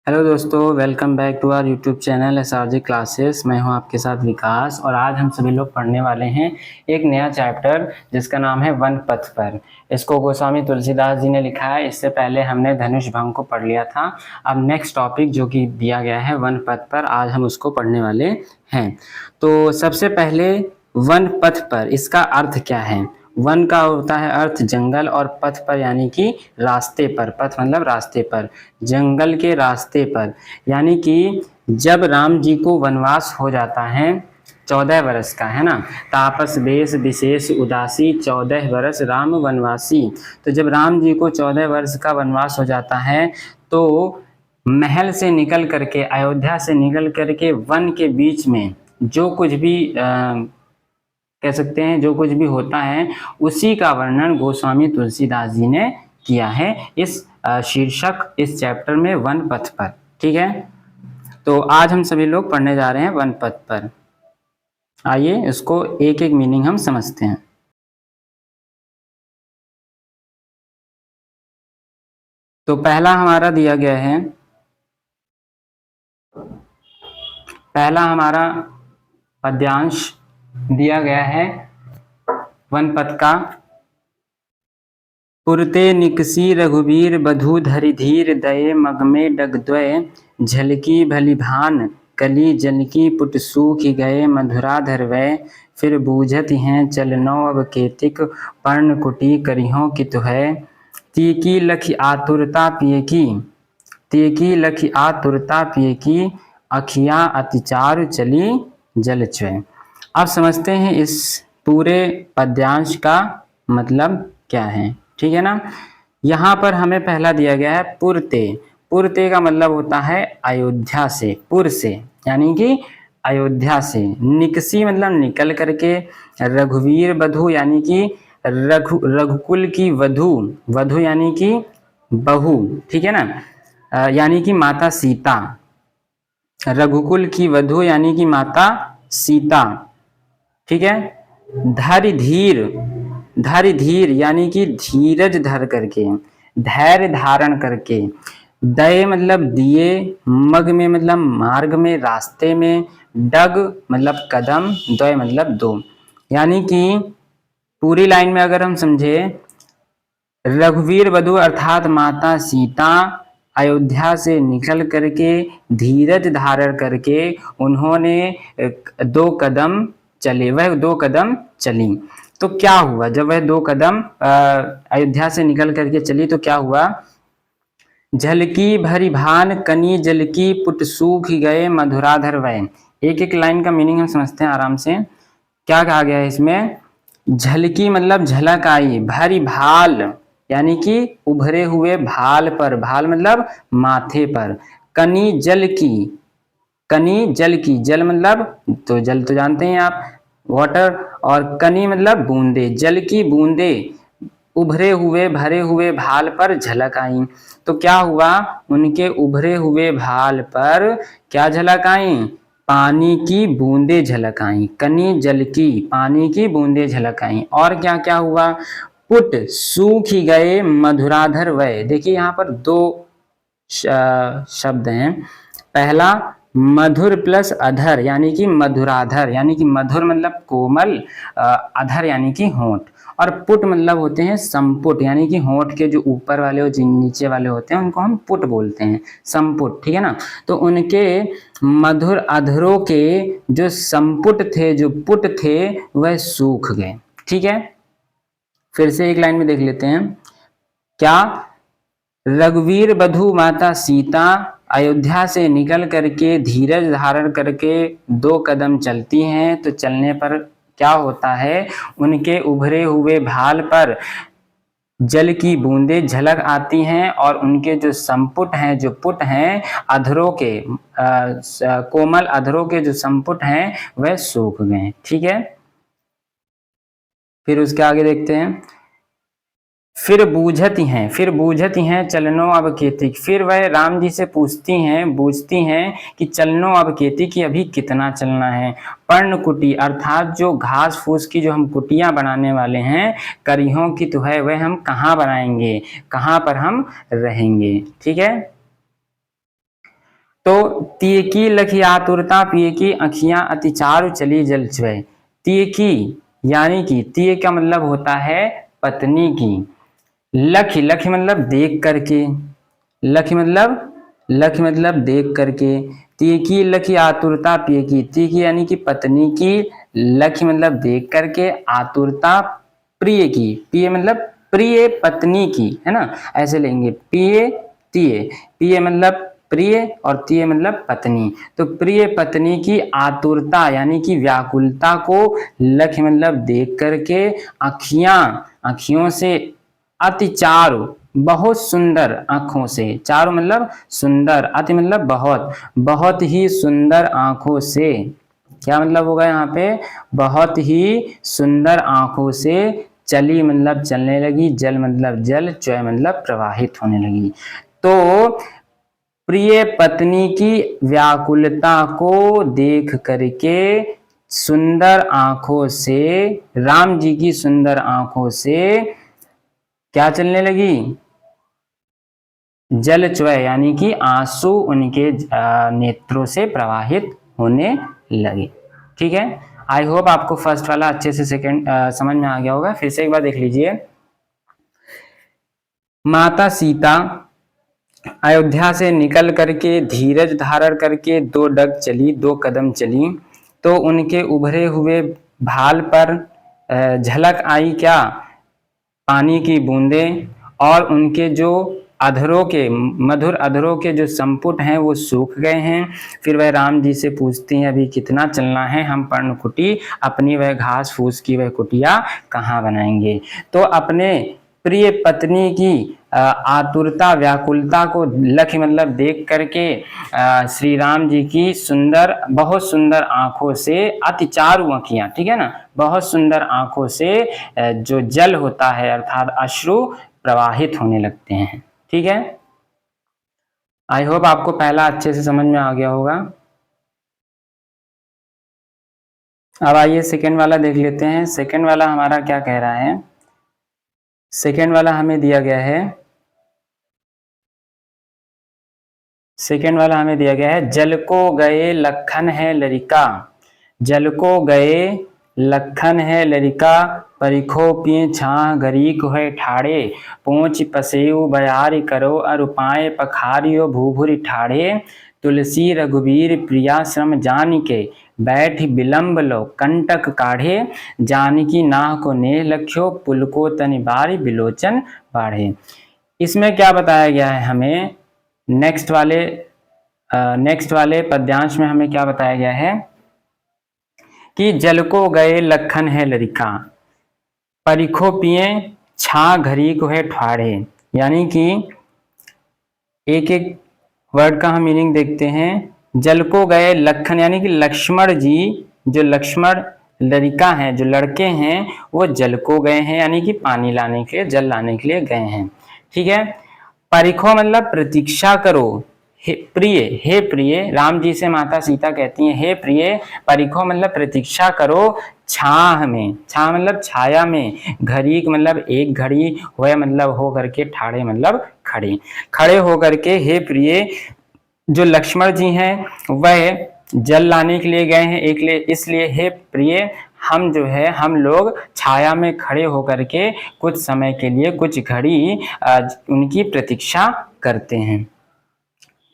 Hello दोस्तों, welcome back to our YouTube channel SRG classes. मैं हूं आपके साथ विकास और आज हम सभी लोग पढ़ने वाले हैं एक नया चैप्टर जिसका नाम है वन पथ पर। इसको गोस्वामी तुलसीदास जी ने लिखा है। इससे पहले हमने धनुष भंग को पढ़ लिया था। अब नेक्स्ट टॉपिक जो कि दिया गया है वन पथ पर, आज हम उसको पढ़ने वाले हैं। तो सबसे पहले वन पथ पर इसका अर्थ क्या है। वन का होता है अर्थ जंगल और पथ पर यानी कि रास्ते पर। पथ मतलब रास्ते पर, जंगल के रास्ते पर। यानी कि जब राम जी को वनवास हो जाता है 14 वर्ष का, है ना। तापस बेश विशेष उदासी 14 वर्ष राम वनवासी। तो जब राम जी को 14 वर्ष का वनवास हो जाता है तो महल से निकल करके, अयोध्या से निकल करके वन के बीच में जो कुछ भी कह सकते हैं, जो कुछ भी होता है उसी का वर्णन गोस्वामी तुलसीदास जी ने किया है इस शीर्षक इस चैप्टर में वन पथ पर। ठीक है, तो आज हम सभी लोग पढ़ने जा रहे हैं वन पथ पर। आइए इसको एक एक मीनिंग हम समझते हैं। तो पहला हमारा दिया गया है, पहला हमारा पद्यांश दिया गया है वन पथ का। पुरते निकसी रघुवीर बधू धरि धीर दये मग में डगद्वय झलकी भली भान कली जलकी पुट सूखी गए मधुराधर वय फिर बूझत हैं चलनो अब केतिक पर्ण कुटी करिहों कि तुहै तीकी लखी आतुरता पिए की तीकी लखी आतुरता पिए की अखियाँ अतिचार चली जलचय। अब समझते हैं इस पूरे पद्यांश का मतलब क्या है। ठीक है ना। यहाँ पर हमें पहला दिया गया है पुरते। पुरते का मतलब होता है अयोध्या से, पुर से यानी कि अयोध्या से। निकसी मतलब निकल करके। रघुवीर वधू यानी कि रघुकुल की वधू, वधू यानी कि बहू। ठीक है ना, यानी कि माता सीता। रघुकुल की वधू यानी कि माता सीता। ठीक है। धरि धीर, धरि धीर यानी कि धीरज धर करके, धैर्य धारण करके। दय मतलब दिए, मग में मतलब मार्ग में, रास्ते में, डग मतलब कदम, द्वय मतलब दो। यानी कि पूरी लाइन में अगर हम समझे, रघुवीर वधू अर्थात माता सीता अयोध्या से निकल करके धीरज धारण करके उन्होंने दो कदम चले, वह दो कदम चली। तो क्या हुआ जब वह दो कदम अयोध्या से निकल करके चली तो क्या हुआ। झलकी भरी भान कनी जलकी पुट सूख गए मधुराधर वय। एक एक लाइन का मीनिंग हम समझते हैं आराम से। क्या कहा गया है इसमें। झलकी मतलब झलक आई, भरी भाल यानी कि उभरे हुए भाल पर, भाल मतलब माथे पर। कनी जल की, कनी जल की, जल मतलब तो जल तो जानते हैं आप, वाटर। और कनी मतलब बूंदे, जल की बूंदे उभरे हुए भरे हुए भाल पर झलक आई। तो क्या हुआ, उनके उभरे हुए भाल पर क्या झलक आई, पानी की बूंदे झलक आई। कनी जल की, पानी की बूंदे झलक आई। और क्या क्या हुआ, पुट सूख ही गए मधुराधर वय। देखिए यहाँ पर दो शब्द हैं। पहला मधुर प्लस अधर यानी कि मधुराधर, यानी कि मधुर मतलब कोमल, अधर यानी कि होंठ। और पुट मतलब होते हैं संपुट, यानी कि होंठ के जो ऊपर वाले और जो नीचे वाले होते हैं उनको हम पुट बोलते हैं, संपुट। ठीक है ना। तो उनके मधुर अधरों के जो संपुट थे, जो पुट थे, वह सूख गए। ठीक है, फिर से एक लाइन में देख लेते हैं। क्या, रघुवीर वधू माता सीता अयोध्या से निकल करके धीरज धारण करके दो कदम चलती हैं तो चलने पर क्या होता है, उनके उभरे हुए भाल पर जल की बूंदें झलक आती हैं और उनके जो संपुट हैं, जो पुट हैं, अधरों के कोमल अधरों के जो संपुट हैं वह सूख गए। ठीक है, फिर उसके आगे देखते हैं। फिर बूझती हैं चलनो अब खेती। फिर वह राम जी से पूछती हैं, बूझती हैं कि चलनो अब खेती की, अभी कितना चलना है। पर्ण कुटी अर्थात जो घास फूस की जो हम कुटियां बनाने वाले हैं, करिहों की तो है, वह हम कहाँ बनाएंगे, कहाँ पर हम रहेंगे। ठीक है, तो तिय की लखी आतुरता पिय की अखियां अति चारु चली जल चुए। तिय की यानी कि तिय का मतलब होता है पत्नी की। लखी लखी मतलब देख करके, लखी मतलब देख करके। तिय की लखी आतुरता पिय की यानी कि पत्नी की, लखी मतलब देख करके, आतुरता प्रिय की, प्रिय मतलब प्रिय पत्नी की, है ना, ऐसे लेंगे प्रिय तिय, प्रिय मतलब प्रिय और तिय मतलब पत्नी। तो प्रिय पत्नी की आतुरता यानी कि व्याकुलता को लख मतलब देख करके, अखियों से अति चारु बहुत सुंदर आंखों से, चारु मतलब सुंदर, अति मतलब बहुत, बहुत ही सुंदर आंखों से, क्या मतलब होगा यहाँ पे, बहुत ही सुंदर आंखों से चली मतलब चलने लगी, जल मतलब जल, चय मतलब प्रवाहित होने लगी। तो प्रिय पत्नी की व्याकुलता को देख करके सुंदर आंखों से, राम जी की सुंदर आंखों से क्या चलने लगी, जल च्वय यानी कि आंसू उनके नेत्रों से प्रवाहित होने लगे। ठीक है, आई होप आपको फर्स्ट वाला अच्छे से सेकंड समझ में आ गया होगा। फिर से एक बार देख लीजिए। माता सीता अयोध्या से निकल करके धीरज धारण करके 2 डग चली, 2 कदम चली, तो उनके उभरे हुए भाल पर झलक आई क्या, पानी की बूंदें, और उनके जो अधरों के, मधुर अधरों के जो संपुट हैं वो सूख गए हैं। फिर वह राम जी से पूछती हैं अभी कितना चलना है, हम पर्णकुटी अपनी वह घास फूस की वह कुटिया कहाँ बनाएंगे। तो अपने प्रिय पत्नी की आतुरता व्याकुलता को लख मतलब देख करके श्री राम जी की सुंदर, बहुत सुंदर आंखों से, अति चारु आंखियां, ठीक है ना, बहुत सुंदर आंखों से जो जल होता है अर्थात अश्रु प्रवाहित होने लगते हैं। ठीक है, आई होप आपको पहला अच्छे से समझ में आ गया होगा। अब आइए सेकेंड वाला देख लेते हैं। सेकेंड वाला हमारा क्या कह रहा है। सेकेंड वाला हमें दिया गया है, सेकेंड वाला हमें दिया गया है, जल को गए लखन है लरिका, जल को गए लखन है लरिका, परिखो पिए छां गरीक है ठाड़े, पोंछ पसेऊ बयार करो अरुपाए पखारियो भूभुरि ठाड़े, तुलसी रघुवीर प्रिया श्रम जान के, बैठ विलंब लो कंटक काढ़े, जानकी नाह को नेह लख्यो पुलको तनि बारी बिलोचन बाढ़े। इसमें क्या बताया गया है हमें, नेक्स्ट वाले पद्यांश में हमें क्या बताया गया है कि जल को गए लखन है लरिका, परिखो पिए छा घरी को है ठाड़े, यानी कि एक एक वर्ड का हम मीनिंग देखते हैं। जल को गए लखन यानी कि लक्ष्मण जी, जो लक्ष्मण लड़का हैं, जो लड़के हैं, वो जल को गए हैं यानी कि पानी लाने के लिए, जल लाने के लिए गए हैं। ठीक है, परिखो मतलब प्रतीक्षा करो, हे प्रिय, राम जी से माता सीता कहती हैं हे प्रिय, परिखो मतलब प्रतीक्षा करो, छाह में, छाह मतलब छाया में, घड़ी मतलब एक घड़ी, वह मतलब हो करके, ठाड़े मतलब खड़े, खड़े हो करके, हे प्रिय, जो लक्ष्मण जी हैं वह जल लाने के लिए गए हैं एक लिए, इसलिए हे प्रिय, हम जो है हम लोग छाया में खड़े होकर के कुछ समय के लिए, कुछ घड़ी उनकी प्रतीक्षा करते हैं।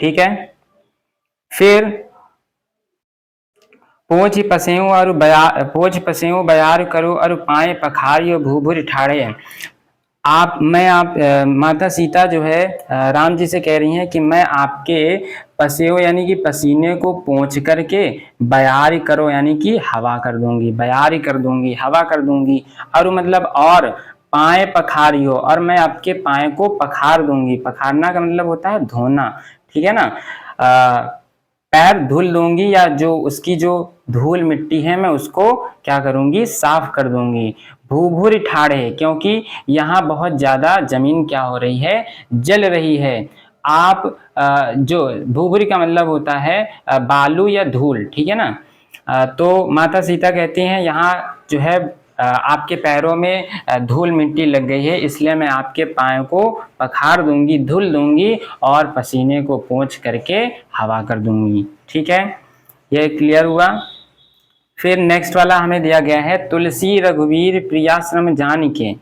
ठीक है, फिर पोछ पसेऊ बयार करो और पाए पखारियो भूभुर ठाड़े। माता सीता जो है राम जी से कह रही हैं कि मैं आपके पसेऊ यानी कि पसीने को पोंछ करके बयार करो यानी कि हवा कर दूंगी, बयार कर दूंगी, हवा कर दूंगी, और मतलब और पाए पखारियो, और मैं आपके पाए को पखार दूंगी। पखारना का मतलब होता है धोना, ठीक है ना, पैर धुल दूंगी, या जो उसकी जो धूल मिट्टी है मैं उसको क्या करूंगी, साफ कर दूंगी। भूभुर ठाड़े, क्योंकि यहाँ बहुत ज्यादा जमीन क्या हो रही है, जल रही है। आप जो भूभुरी का मतलब होता है बालू या धूल, ठीक है ना। तो माता सीता कहती हैं यहाँ जो है आपके पैरों में धूल मिट्टी लग गई है, इसलिए मैं आपके पायों को पखार दूंगी, धुल दूंगी और पसीने को पोंछ करके हवा कर दूंगी। ठीक है, ये क्लियर हुआ। फिर नेक्स्ट वाला हमें दिया गया है, तुलसी रघुवीर प्रिया श्रम जानिके।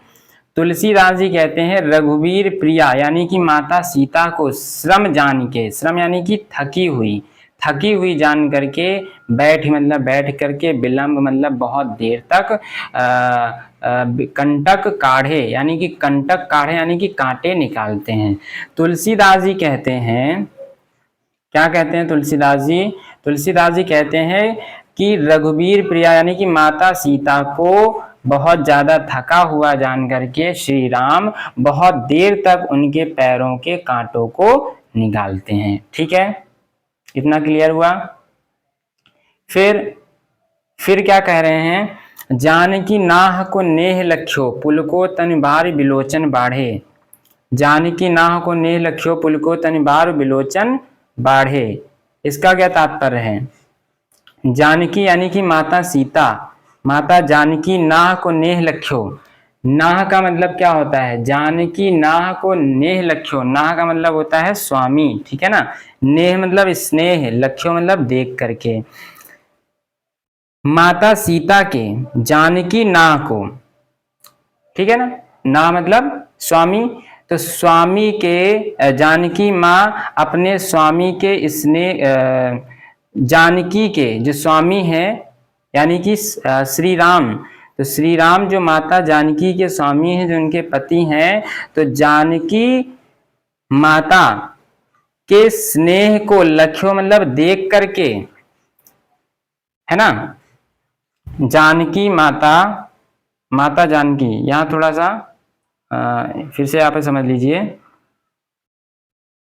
तुलसीदास जी कहते हैं रघुवीर प्रिया यानी कि माता सीता को श्रम जान के, श्रम यानी कि थकी हुई जान करके, बैठ करके, विलंब मतलब बहुत देर तक, कंटक काढ़े यानी कि कांटे निकालते हैं। तुलसीदास जी कहते हैं, क्या कहते हैं तुलसीदास जी? तुलसीदास जी कहते हैं कि रघुवीर प्रिया यानी कि माता सीता को बहुत ज्यादा थका हुआ जान करके श्री राम बहुत देर तक उनके पैरों के कांटों को निकालते हैं। ठीक है, इतना क्लियर हुआ। फिर क्या कह रहे हैं, जानकी नाह को नेह लख्यो पुलको तन बार बिलोचन बाढ़े। जानकी नाह को नेह लख्यो पुलको तन बार बिलोचन बाढ़े, इसका क्या तात्पर्य है? जानकी यानी कि माता सीता, माता जानकी नाह को नेह लख्यो, नाह का मतलब क्या होता है? जानकी नाह को नेह लख्यो, नाह का मतलब होता है स्वामी, ठीक है ना। नेह मतलब स्नेह, लख्यो मतलब देख करके। माता सीता के जानकी नाह को, ठीक है ना, नाह मतलब स्वामी, तो स्वामी के, जानकी माँ अपने स्वामी के स्नेह, जानकी के जो स्वामी है यानी कि श्री राम, तो श्री राम जो माता जानकी के स्वामी हैं, जो उनके पति हैं, तो जानकी माता के स्नेह को लख्यो मतलब देख करके, है ना। जानकी माता, माता जानकी, यहां थोड़ा सा फिर से यहाँ पे समझ लीजिए,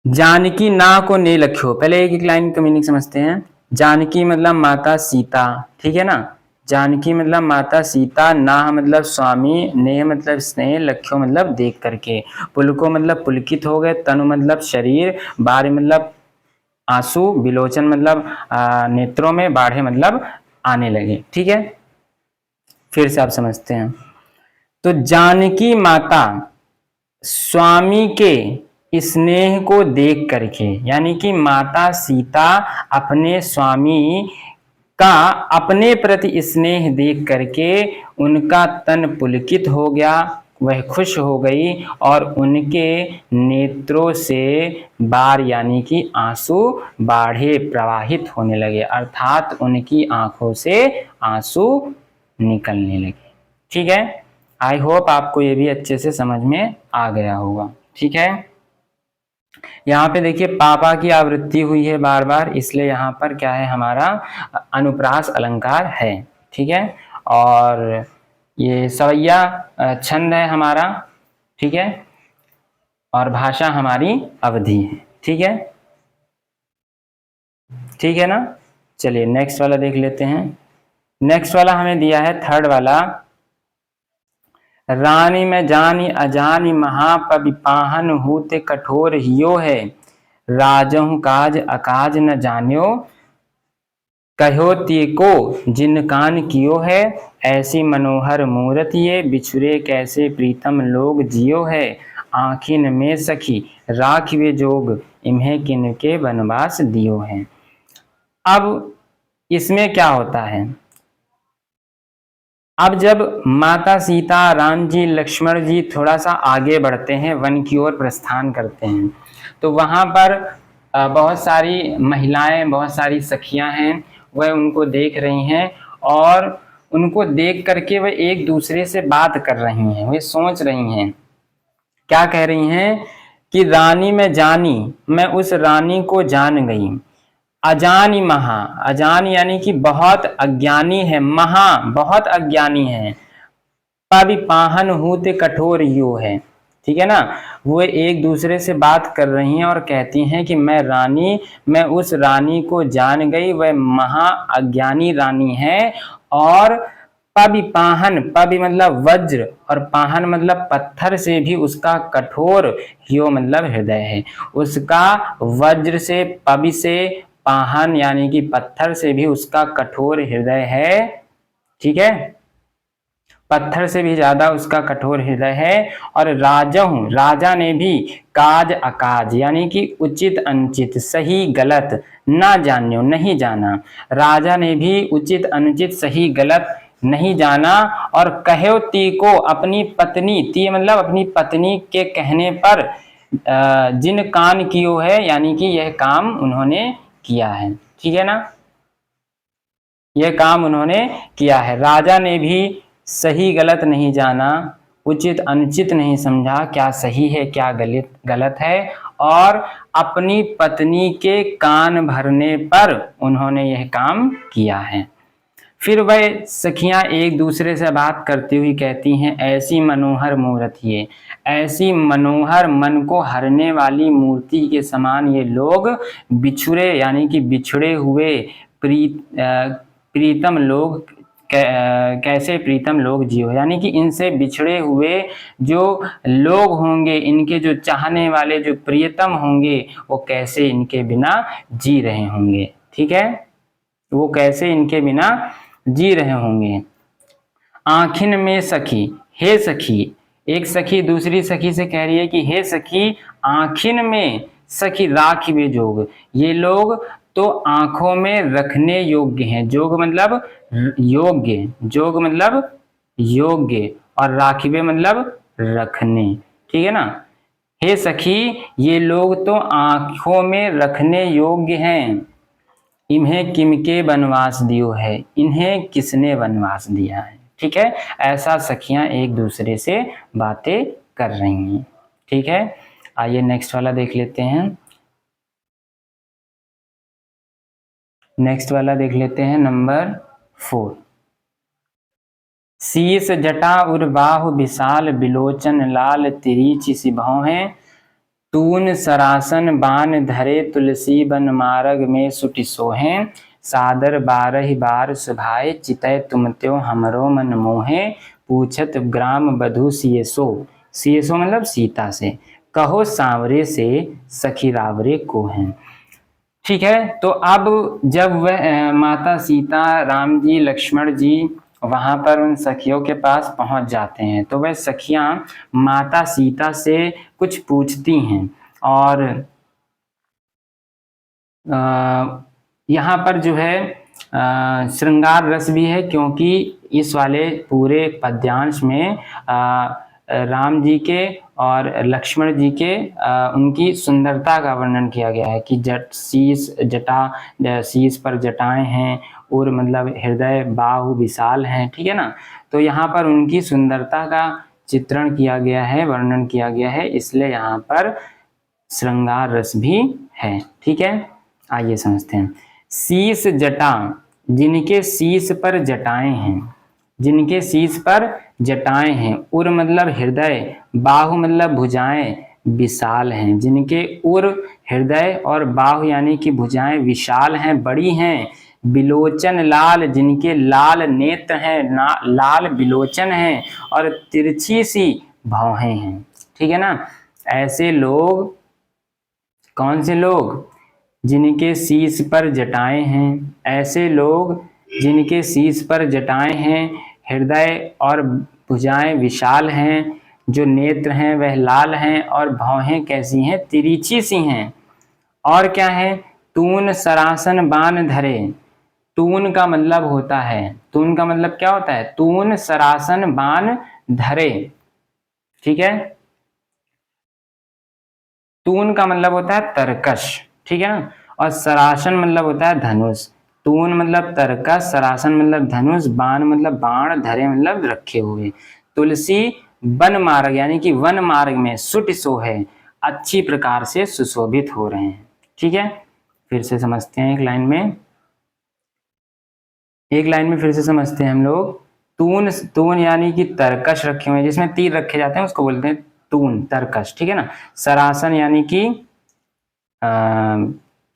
जानकी ना को ने लख्यो, पहले एक लाइन का मीनिंग समझते हैं। जानकी मतलब माता सीता, ठीक है ना, जानकी मतलब माता सीता, नाह मतलब स्वामी, नेह मतलब स्नेह, लख्यो मतलब देख करके, पुलको मतलब पुलकित हो गए, तनु मतलब शरीर, बारी मतलब आंसू, बिलोचन मतलब नेत्रों में, बाढ़े मतलब आने लगे। ठीक है, फिर से आप समझते हैं। तो जानकी माता स्वामी के स्नेह को देख करके, यानी कि माता सीता अपने स्वामी का अपने प्रति स्नेह देख करके उनका तन पुलकित हो गया, वह खुश हो गई और उनके नेत्रों से बार यानी कि आंसू बाढ़े प्रवाहित होने लगे, अर्थात उनकी आंखों से आंसू निकलने लगे। ठीक है, आई होप आपको ये भी अच्छे से समझ में आ गया होगा। ठीक है, यहाँ पे देखिए पापा की आवृत्ति हुई है बार बार, इसलिए यहाँ पर क्या है, हमारा अनुप्रास अलंकार है। ठीक है, और ये सवैया छंद है हमारा, ठीक है, और भाषा हमारी अवधि है। ठीक है, ठीक है ना। चलिए नेक्स्ट वाला देख लेते हैं। नेक्स्ट वाला हमें दिया है थर्ड वाला, रानी में जानी अजानी महापविपाहन हूते कठोर हियो है, राजहु काज अकाज न जान्यो, कहो को जिन कान कियो है, ऐसी मनोहर मूरत ये, बिछुरे कैसे प्रीतम लोग जियो है, आखिन में सखी राखिवे जोग, इन्हें किन के वनवास दियो है। अब इसमें क्या होता है, अब जब माता सीता, राम जी, लक्ष्मण जी थोड़ा सा आगे बढ़ते हैं, वन की ओर प्रस्थान करते हैं, तो वहां पर बहुत सारी महिलाएं, बहुत सारी सखियां हैं, वह उनको देख रही हैं और उनको देख करके वह एक दूसरे से बात कर रही हैं, वे सोच रही हैं, क्या कह रही हैं कि रानी में जानी, मैं उस रानी को जान गई, अजानी महा, अजान यानी कि बहुत अज्ञानी है, महा बहुत अज्ञानी है, पाहन हूते कठोर यू है। ठीक है ना, वो एक दूसरे से बात कर रही हैं और कहती हैं कि मैं उस रानी को जान गई, वह महा अज्ञानी रानी है, और पाहन, पवि मतलब वज्र और पाहन मतलब पत्थर से भी उसका कठोर, ह्यो मतलब हृदय है, उसका वज्र से, पवि से, पाहन यानी कि पत्थर से भी उसका कठोर हृदय है। ठीक है, पत्थर से भी ज्यादा उसका कठोर हृदय है। और राजहु, राजा ने भी काज अकाज यानी कि उचित अनुचित सही गलत ना जान्यो नहीं जाना। राजा ने भी उचित अनुचित सही गलत नहीं जाना। और कहो ती को अपनी पत्नी, ती मतलब अपनी पत्नी के कहने पर जिन कान कियो है यानी कि यह काम उन्होंने किया है। ठीक है ना, यह काम उन्होंने किया है। राजा ने भी सही गलत नहीं जाना, उचित अनुचित नहीं समझा, क्या सही है क्या गलत गलत है। और अपनी पत्नी के कान भरने पर उन्होंने यह काम किया है। फिर वह सखियां एक दूसरे से बात करती हुई कहती हैं, ऐसी मनोहर मूर्त ये, ऐसी मनोहर मन को हरने वाली मूर्ति के समान ये लोग बिछुड़े यानी कि बिछड़े हुए प्रीतम लोग कैसे प्रीतम लोग जियो, यानी कि इनसे बिछड़े हुए जो लोग होंगे, इनके जो चाहने वाले जो प्रियतम होंगे, वो कैसे इनके बिना जी रहे होंगे। ठीक है, वो कैसे इनके बिना जी रहे होंगे। आखिन में सखी, हे सखी, एक सखी दूसरी सखी से कह रही है कि हे सखी, आखिन में सखी राखिबे जोग, ये लोग तो आंखों में रखने योग्य हैं। जोग मतलब योग्य, जोग मतलब योग्य, और राखिबे मतलब रखने। ठीक है ना। हे सखी, ये लोग तो आंखों में रखने योग्य हैं। इन्हें किमके वनवास दियो है, इन्हें किसने वनवास दिया है। ठीक है, ऐसा सखियां एक दूसरे से बातें कर रही हैं। ठीक है, आइए नेक्स्ट वाला देख लेते हैं। नेक्स्ट वाला देख लेते हैं नंबर 4। शीस जटा उर बाहु विशाल, बिलोचन लाल तिरीच सिभौहें, तून सरासन बान धरे, तुलसी बन मार्ग में सुटि सोहें, सादर बारह बार सुभाए, चितय तुम त्यो हमरो मन मोहे, पूछत ग्राम बधु सियसो, सियसो मतलब सीता से, कहो सांवरे से सखी रावरे को हैं। ठीक है, तो अब जब वह माता सीता, राम जी, लक्ष्मण जी वहां पर उन सखियों के पास पहुंच जाते हैं, तो वह सखियां माता सीता से कुछ पूछती हैं। और यहाँ पर जो है श्रृंगार रस भी है, क्योंकि इस वाले पूरे पद्यांश में राम जी के और लक्ष्मण जी के उनकी सुंदरता का वर्णन किया गया है कि शीश पर जटाएं हैं और मतलब हृदय बाहु विशाल हैं। ठीक है ना, तो यहाँ पर उनकी सुंदरता का चित्रण किया गया है, वर्णन किया गया है, इसलिए यहाँ पर श्रृंगार रस भी है। ठीक है, आइए समझते हैं। शीश जटा, जिनके शीश पर जटाएं हैं, जिनके शीश पर जटाएं हैं, उर मतलब हृदय, बाहु मतलब भुजाएं विशाल हैं, जिनके उर हृदय और बाहु यानी कि भुजाएं विशाल हैं, बड़ी हैं, बिलोचन लाल, जिनके लाल नेत्र हैं, लाल बिलोचन हैं, और तिरछी सी भौहें हैं। ठीक है ना, ऐसे लोग, कौन से लोग, जिनके शीश पर जटाएं हैं, ऐसे लोग जिनके शीश पर जटाएं हैं, हृदय और भुजाएं विशाल हैं, जो नेत्र हैं वह लाल हैं, और भौहें कैसी हैं, तिरछी सी हैं। और क्या है, तून सरासन बान धरे, तून का मतलब होता है, तून का मतलब क्या होता है, तून सरासन बान धरे। ठीक है, तून का मतलब होता है तरकश। ठीक है ना, और सरासन मतलब होता है धनुष। तून मतलब तरकश, सरासन मतलब धनुष, बाण मतलब बाण, धरे मतलब रखे हुए। तुलसी वन मार्ग यानी कि वन मार्ग में सुट सो है, अच्छी प्रकार से सुशोभित हो रहे हैं। ठीक है, फिर से समझते हैं एक लाइन में, एक लाइन में फिर से समझते हैं हम लोग। तून, तून यानी कि तरकश रखे हुए हैं, जिसमें तीर रखे जाते हैं उसको बोलते हैं तून, तरकश। ठीक है ना, सरासन यानी कि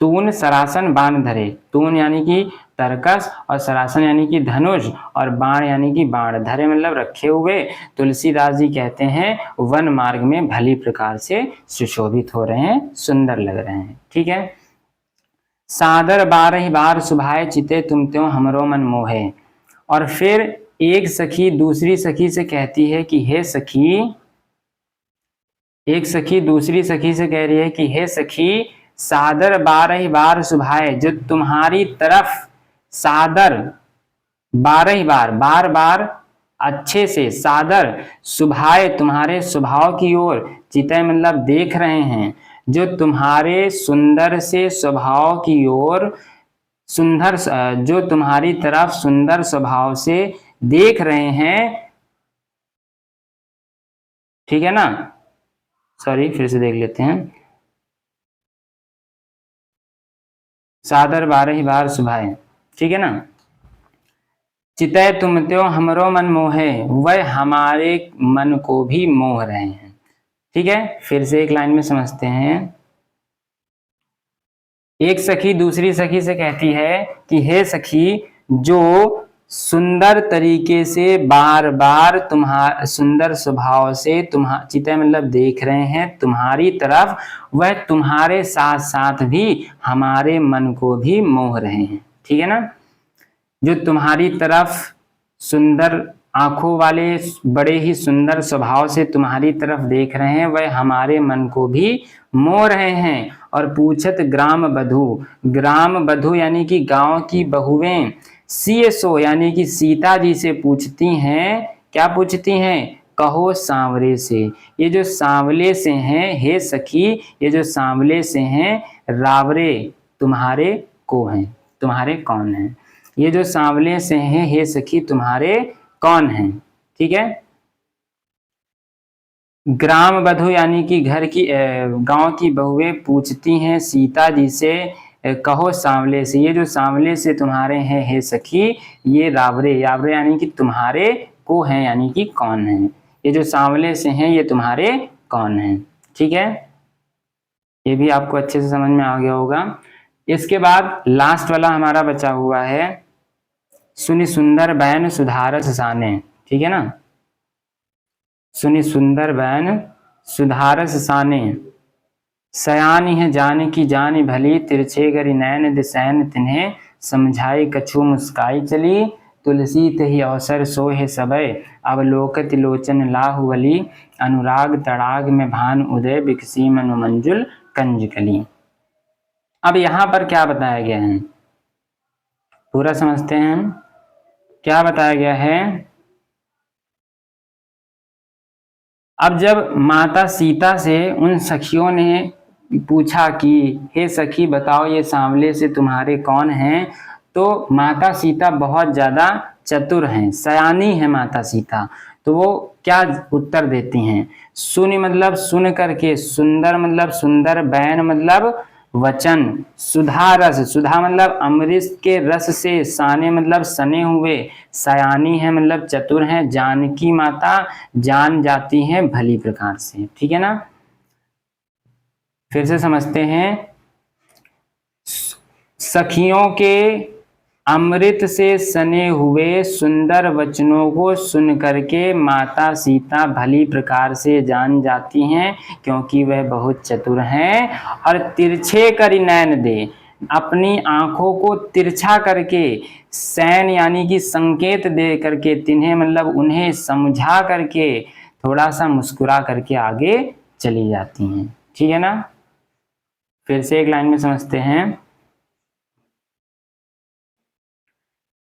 तून सरासन बाण धरे, तून यानी कि तरकस, और सरासन यानी कि धनुष, और बाण यानी कि बाण, धरे मतलब रखे हुए। तुलसीदास जी कहते हैं वन मार्ग में भली प्रकार से सुशोभित हो रहे हैं, सुंदर लग रहे हैं। ठीक है, सादर बारह बार सुभाए, चिते तुम त्यों हमरो मन मोहे। और फिर एक सखी दूसरी सखी से कहती है कि हे सखी, एक सखी दूसरी सखी से कह रही है कि हे सखी, सादर 12 बार सुभाए, जो तुम्हारी तरफ सादर 12 बार, बार बार अच्छे से, सादर सुभाए तुम्हारे स्वभाव की ओर, चितय मतलब देख रहे हैं, जो तुम्हारे सुंदर से स्वभाव की ओर, सुंदर, जो तुम्हारी तरफ सुंदर स्वभाव से देख रहे हैं, ठीक है ना। सॉरी, फिर से देख लेते हैं। सादर 12 बार सुभाए, ठीक है ना। चितय तुम त्यो हमरो मन मोहे, वह हमारे मन को भी मोह रहे हैं। ठीक है, फिर से एक लाइन में समझते हैं। एक सखी दूसरी सखी से कहती है कि हे सखी, जो सुंदर तरीके से बार बार तुम्हारा सुंदर स्वभाव से तुम्हारा चितय मतलब देख रहे हैं तुम्हारी तरफ, वह तुम्हारे साथ साथ भी हमारे मन को भी मोह रहे हैं। ठीक है ना। जो तुम्हारी तरफ सुंदर आंखों वाले, बड़े ही सुंदर स्वभाव से तुम्हारी तरफ देख रहे हैं, वह हमारे मन को भी मोह रहे हैं। और पूछत ग्राम बधू, ग्राम बधू यानी कि गांव की बहुएं, सीएसओ यानी कि सीता जी से पूछती हैं, क्या पूछती हैं, कहो सांवरे से, ये जो सांवले से हैं, हे सखी ये जो सांवले से हैं, रावरे तुम्हारे को हैं, तुम्हारे कौन हैं, ये जो सांवले से हैं हे सखी तुम्हारे कौन हैं। ठीक है। ग्राम बधू यानी कि घर की गांव की बहुएं पूछती हैं सीता जी से, कहो सांवले से, ये जो सांवले से तुम्हारे हैं हे सखी, ये रावरे, रावरे यानी कि तुम्हारे को हैं, यानी कि कौन है, ये जो सांवले से हैं ये तुम्हारे कौन हैं। ठीक है, ये भी आपको अच्छे से समझ में आ गया होगा। इसके बाद लास्ट वाला हमारा बचा हुआ है, सुनि सुंदर बैन सुधारस साने। ठीक है ना। सुनि सुंदर बैन सुधारस साने, सयानी है जान की जान भली, तिरछे गरी नैन दिसैन तिन्हें, समझाई कछु मुस्काई चली, तुलसी तही अवसर सोहे सबय, अवलोकत लोचन लाहुवली, अनुराग तड़ाग में भान उदय, बिकसी मनु मंजुल कंज कली। अब यहाँ पर क्या बताया गया है, पूरा समझते हैं हम। क्या बताया गया है, अब जब माता सीता से उन सखियों ने पूछा कि हे सखी बताओ ये सांवले से तुम्हारे कौन हैं, तो माता सीता बहुत ज़्यादा चतुर हैं, सयानी है माता सीता। तो वो क्या उत्तर देती हैं, सुनि मतलब सुन करके, सुंदर मतलब सुंदर, बैन मतलब वचन, सुधा रस, सुधा मतलब अमृत के रस से, साने मतलब सने हुए, सयानी है मतलब चतुर हैं, जानकी माता जान जाती हैं भली प्रकार से। ठीक है ना। फिर से समझते हैं, सखियों के अमृत से सने हुए सुंदर वचनों को सुन करके माता सीता भली प्रकार से जान जाती हैं, क्योंकि वह बहुत चतुर हैं। और तिरछे करि नैन दे, अपनी आंखों को तिरछा करके, सैन यानी कि संकेत दे करके, तिन्हें मतलब उन्हें समझा करके, थोड़ा सा मुस्कुरा करके आगे चली जाती हैं। ठीक है ना। फिर से एक लाइन में समझते हैं,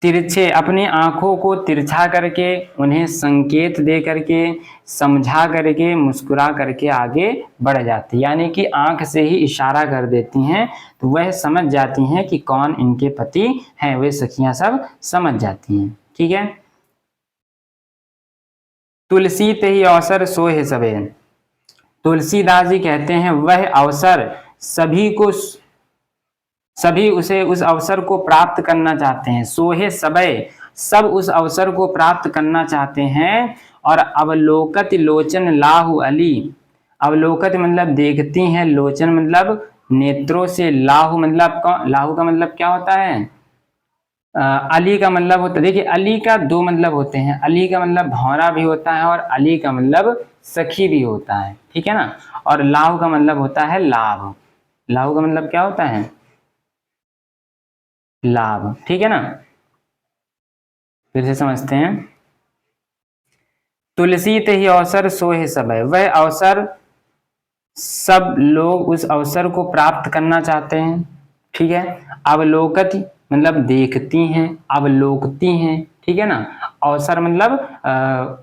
तिरछे, अपनी आंखों को तिरछा करके, उन्हें संकेत दे करके, समझा करके, मुस्कुरा करके आगे बढ़ जाती, यानी कि आंख से ही इशारा कर देती हैं, तो वह समझ जाती हैं कि कौन इनके पति हैं, वे सखियां सब समझ जाती हैं। ठीक है। तुलसी ते ही अवसर सोहे सबे, तुलसीदास जी कहते हैं वह अवसर सभी उसे उस अवसर को प्राप्त करना चाहते हैं, सोहे सबय, सब उस अवसर को प्राप्त करना चाहते हैं। और अवलोकत लोचन लाहु अली, अवलोकत मतलब देखती हैं, लोचन मतलब नेत्रों से, लाहु मतलब लाहु का मतलब क्या होता है, अली का मतलब होता है, देखिए अली का दो मतलब होते हैं, अली का मतलब भौरा भी होता है और अली का मतलब सखी भी होता है। ठीक है ना। और लाहु का मतलब होता है लाभ, लाहु का मतलब क्या होता है, लाभ। ठीक है ना। फिर से समझते हैं, तुलसी ते ही अवसर सोहे समय, वह अवसर सब लोग उस अवसर को प्राप्त करना चाहते हैं। ठीक है, अवलोकति मतलब देखती हैं, अवलोकती हैं, ठीक है ना। अवसर मतलब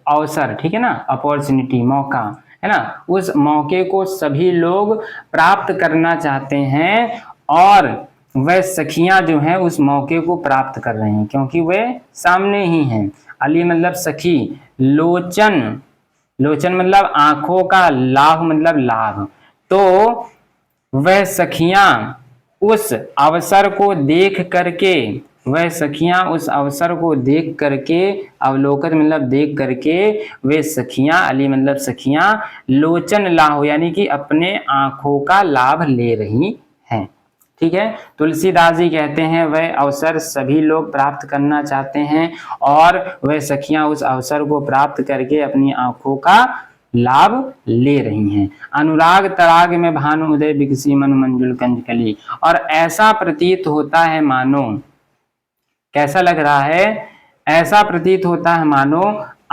अवसर, ठीक है ना, अपॉर्चुनिटी, मौका, है ना। उस मौके को सभी लोग प्राप्त करना चाहते हैं और वह सखियां जो हैं उस मौके को प्राप्त कर रहे हैं क्योंकि वे सामने ही हैं। अली मतलब सखी, लोचन, लोचन मतलब आंखों का, लाभ मतलब लाभ। तो वह सखियां उस अवसर को देख करके, वह सखियां उस अवसर को देख करके, अवलोकन मतलब देख करके, वे सखियां, अली मतलब सखियां, लोचन लाभ यानी कि अपने आंखों का लाभ ले रही हैं। ठीक है, तुलसीदास जी कहते हैं वह अवसर सभी लोग प्राप्त करना चाहते हैं और वह सखियां उस अवसर को प्राप्त करके अपनी आंखों का लाभ ले रही हैं। अनुराग तराग में भानु उदय बिकसी मनु मंजुल कंज कली, और ऐसा प्रतीत होता है मानो, कैसा लग रहा है, ऐसा प्रतीत होता है मानो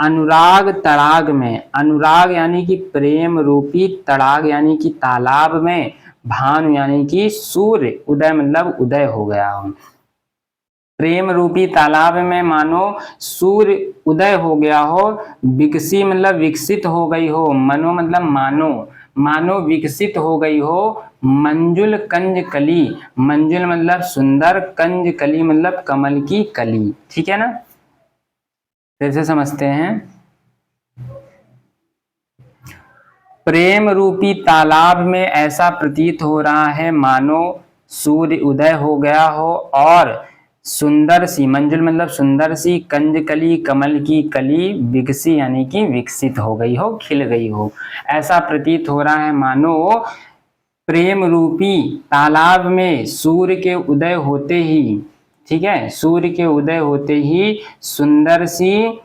अनुराग तड़ाग में, अनुराग यानी कि प्रेम रूपी, तड़ाग यानी कि तालाब में, भानु यानी कि सूर्य, उदय मतलब उदय हो गया हो, प्रेम रूपी तालाब में मानो सूर्य उदय हो गया हो, विकसी मतलब विकसित हो गई हो, मनो मतलब मानो, मानो विकसित हो गई हो, मंजुल कंज कली, मंजुल मतलब सुंदर, कंज कली मतलब कमल की कली। ठीक है ना, फिर से समझते हैं। प्रेम रूपी तालाब में ऐसा प्रतीत हो रहा है मानो सूर्य उदय हो गया हो और सुंदर सी, मंजुल मतलब सुंदर सी, कंज कली कमल की कली, विकसी यानी कि विकसित हो गई हो, खिल गई हो। ऐसा प्रतीत हो रहा है मानो प्रेम रूपी तालाब में सूर्य के उदय होते ही, ठीक है, सूर्य के उदय होते ही सुंदर सी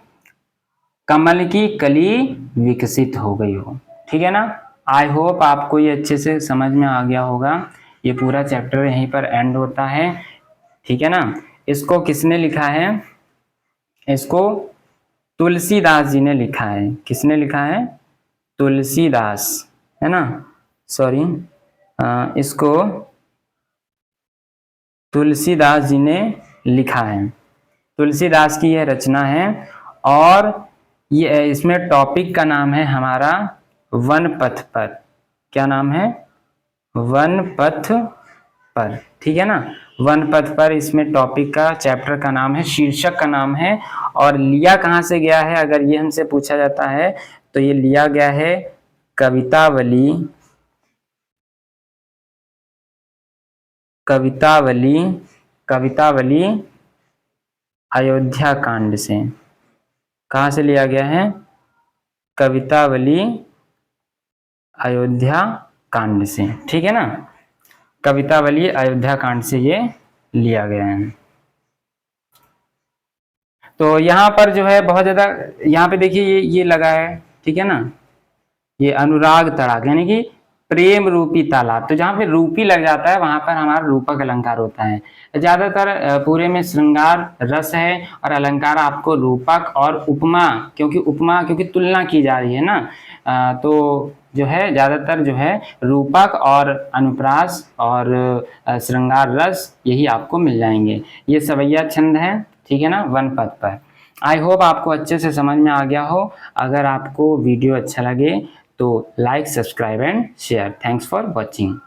कमल की कली विकसित हो गई हो। ठीक है ना, आई होप आपको ये अच्छे से समझ में आ गया होगा। ये पूरा चैप्टर यहीं पर एंड होता है। ठीक है ना, इसको किसने लिखा है, इसको तुलसीदास जी ने लिखा है। किसने लिखा है, तुलसीदास, है ना, सॉरी, इसको तुलसीदास जी ने लिखा है। तुलसीदास की यह रचना है और ये इसमें टॉपिक का नाम है हमारा वन पथ पर। क्या नाम है, वन पथ पर। ठीक है ना, वन पथ पर, इसमें टॉपिक का, चैप्टर का नाम है, शीर्षक का नाम है। और लिया कहाँ से गया है, अगर ये हमसे पूछा जाता है तो ये लिया गया है कवितावली, कवितावली, कवितावली अयोध्या कांड से। कहाँ से लिया गया है, कवितावली अयोध्या कांड से। ठीक है ना, कवितावली अयोध्या कांड से ये लिया गया है। तो यहाँ पर जो है बहुत ज्यादा, यहाँ पे देखिए ये लगा है, ठीक है ना, ये अनुराग तड़ाग यानी कि प्रेम रूपी तालाब। तो जहाँ पे रूपी लग जाता है वहां पर हमारा रूपक अलंकार होता है। ज्यादातर पूरे में श्रृंगार रस है और अलंकार आपको रूपक और उपमा, क्योंकि तुलना की जा रही है ना, तो जो है ज्यादातर जो है रूपक और अनुप्रास और श्रृंगार रस यही आपको मिल जाएंगे। ये सवैया छंद है, ठीक है ना, वन पथ पर। आई होप आपको अच्छे से समझ में आ गया हो। अगर आपको वीडियो अच्छा लगे तो like, subscribe and share. Thanks for watching.